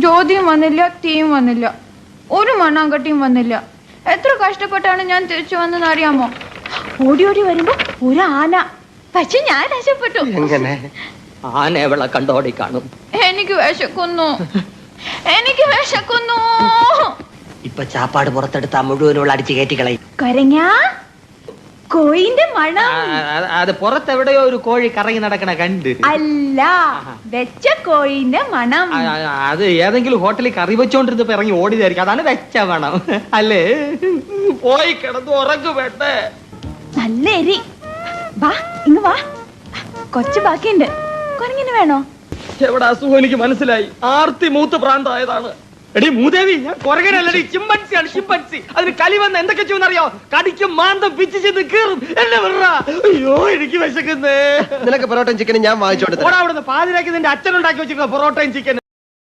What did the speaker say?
ജ്യോതിയും വന്നില്ല, തീയും വന്നില്ല, ഒരു മണ്ണാങ്കട്ടിയും വന്നില്ല. എത്ര കഷ്ടപ്പെട്ടാണ് ഞാൻ തിരിച്ചു വന്നെന്ന് അറിയാമോ? ഓടി ഓടി വരുമ്പോ ഒരു ആന. പക്ഷെ ഞാൻ രക്ഷപ്പെട്ടു. ആന എവളെ കണ്ടോടി കാണും. എനിക്ക് വിശക്കുന്നു, എനിക്ക് വിശക്കുന്നു. ഇപ്പൊ ചാപ്പാട് പുറത്തെടുത്താ മുഴുവനുള്ള അടിച്ചു കയറ്റിക്കളയും. കരഞ്ഞ കോയിന്റെ മണം. അത് പുറത്തെവിടെയോ ഒരു കോഴി കറങ്ങി നടക്കണ കണ്ട്. അല്ല, വെച്ച കോഴിന്റെ മണം. അത് ഏതെങ്കിലും ഹോട്ടലിൽ കറി വെച്ചോണ്ടിരുന്നപ്പോ ഇറങ്ങി ഓടിയതായിരിക്കും. അതാണ് വെച്ച മണം അല്ലേ? പോയി കിടന്ന് ഉറങ്ങു വേണ്ടേ? നല്ല എരി. വാ ഇങ്ങ് വാ, കൊച്ചു ബാക്കിയുണ്ട്. കുരങ്ങിന് വേണോ? എവിടെ അസുഖം എനിക്ക് മനസ്സിലായി. ആർത്തി മൂത്ത് പ്രാന്തായതാണ്. എടി മൂദേവി, ഞാൻ കുരങ്ങനല്ലടി, ചിമ്പൻസിയാണ്, ചിമ്പൻസി. അതിന് കലി വന്ന് എന്തൊക്കെ ചെയ്യുന്നറിയോ? കടിക്കും, മാന്തം, പിച്ച് ചെയ്ത് കീറും. എന്നെ വിടറാ. അയ്യോ എനിക്ക് വിശക്കുന്നേ. നിനക്ക് പൊറോട്ടയും ചിക്കനും ഞാൻ വാങ്ങിച്ചോണ്ട് അവിടുന്ന് പാതിരാക്കി നിന്റെ അച്ഛനുണ്ടാക്കി വെച്ചിരുന്ന പൊറോട്ടയും ചിക്കനും.